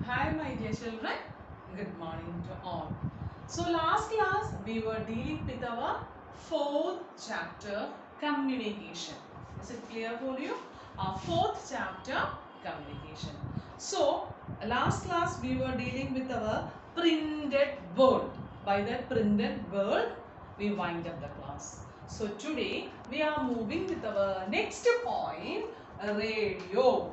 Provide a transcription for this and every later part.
Hi my dear children, good morning to all. So last class we were dealing with our fourth chapter, communication. Is it clear for you? Our fourth chapter, communication. So last class we were dealing with our printed word. By that printed word we wind up the class. So today we are moving with our next point, radio.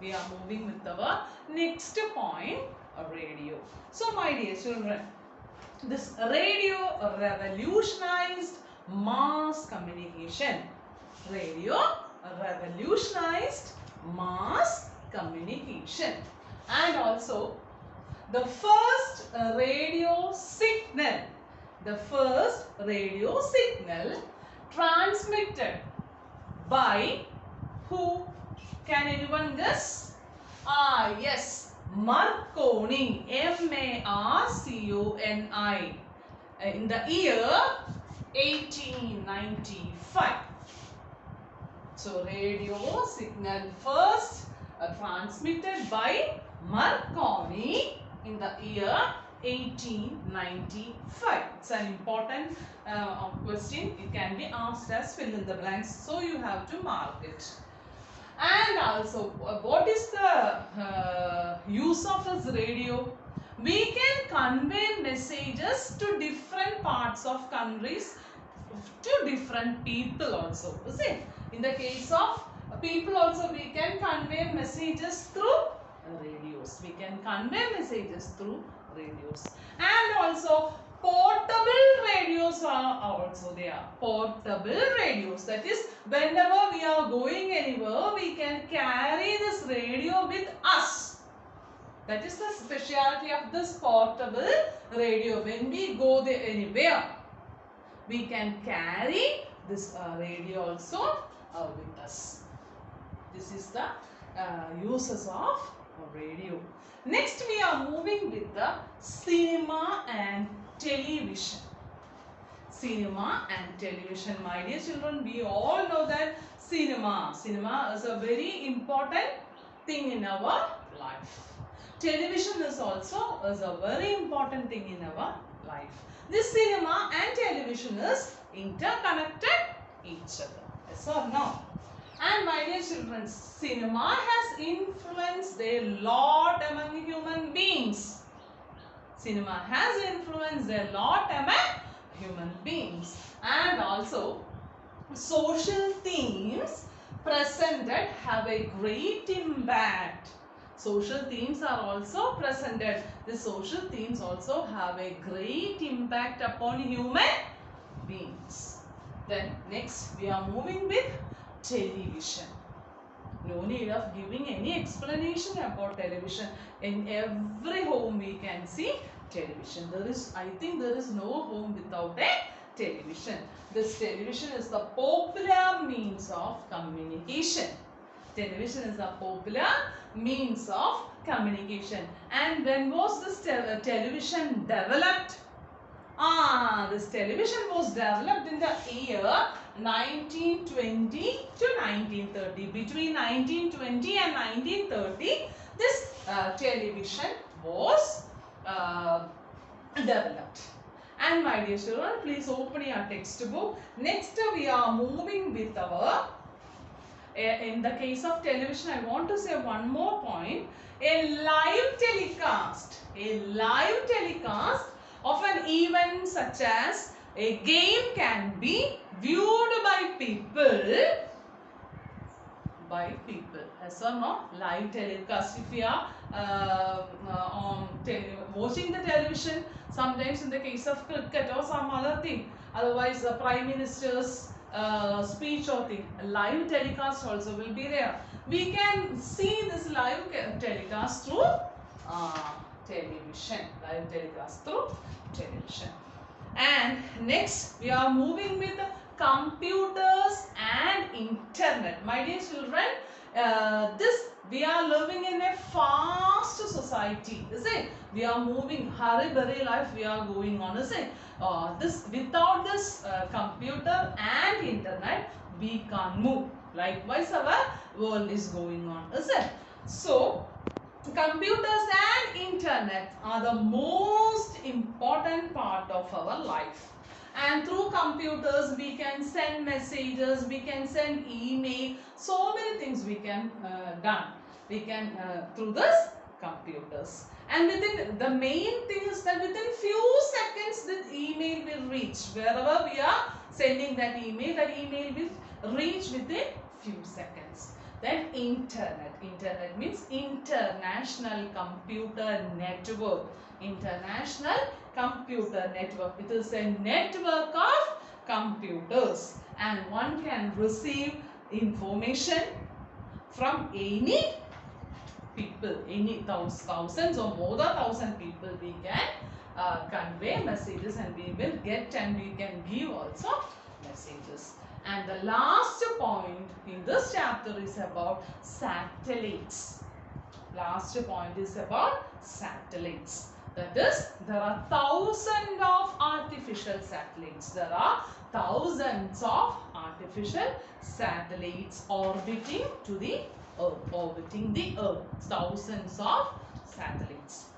We are moving with our next point, radio. So my dear children, this radio revolutionized mass communication. Radio revolutionized mass communication. And also the first radio signal, transmitted by who? Can anyone guess? Yes, Marconi, M-A-R-C-O-N-I, in the year 1895. So, radio signal first transmitted by Marconi in the year 1895. It's an important question. It can be asked as fill in the blanks. So, you have to mark it. And also, what is the use of this radio? We can convey messages to different parts of countries, to different people also. You see, in the case of people also, we can convey messages through radios. We can convey messages through radios. And also, portable radios are also there. Portable radios, that is, whenever we are going anywhere, we can carry this radio with us. That is the specialty of this portable radio. When we go there anywhere, we can carry this radio also with us. This is the uses of radio. Next, we are moving with the cinema and television. Cinema and television. My dear children, we all know that cinema is a very important thing in our life. Television is also a very important thing in our life. This cinema and television is interconnected each other. Yes or no? And my dear children, cinema has influenced a lot among human beings. Cinema has influenced a lot among human beings. And also, social themes presented have a great impact. Social themes are also presented. The social themes also have a great impact upon human beings. Then next we are moving with television. No need of giving any explanation about television. In every home we can see television. I think there is no home without a television. This television is the popular means of communication. Television is a popular means of communication. And when was this television developed? This television was developed in the year 1920 to 1930. Between 1920 and 1930, this television was developed. And my dear children, please open your textbook. Next, we are moving with our in the case of television, I want to say one more point. A live telecast of an event such as a game can be viewed by people. Yes or no? Live telecast. If you are watching the television, sometimes in the case of cricket or some other thing, otherwise the Prime Minister's speech or thing, live telecast also will be there. We can see this live telecast through television. Live telecast through television. And next we are moving with computers and internet. My dear children, we are living in a fast society, is it? We are moving, hurry-burry life we are going on, is it? Without this computer and internet, we can't move. Likewise, our world is going on, is it? So, computers and internet are the most important part of our life, and through computers we can send messages, we can send email, so many things we can done, we can through this computers. And within, the main thing is that within few seconds the email will reach wherever we are sending that email will reach within few seconds. Then internet. Internet means international computer network. International computer network. It is a network of computers, and one can receive information from any people, any thousands or more than 1,000 people. We can convey messages, and we will get, and we can give also messages. And the last point in this chapter is about satellites. Last point is about satellites. That is, there are thousands of artificial satellites. There are thousands of artificial satellites orbiting to the Earth, orbiting the Earth. Thousands of satellites.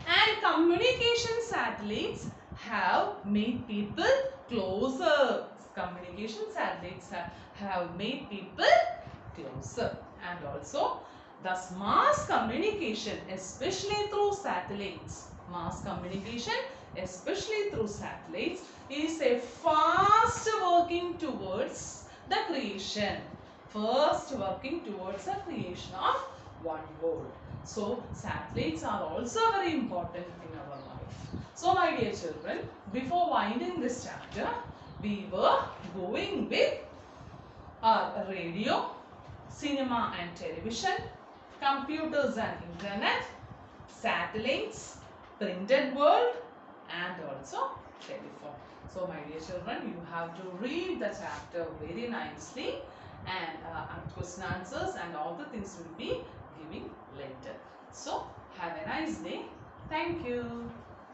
And communication satellites have made people closer. Communication satellites have made people closer. And also, thus mass communication, especially through satellites, mass communication especially through satellites is a fast working towards the creation. First working towards the creation of one world. So satellites are also very important in our life. So my dear children, before winding this chapter, we were going with our radio, cinema and television, computers and internet, satellites, printed world and also telephone. So my dear children, you have to read the chapter very nicely, and question answers and all the things will be giving later. So have a nice day. Thank you.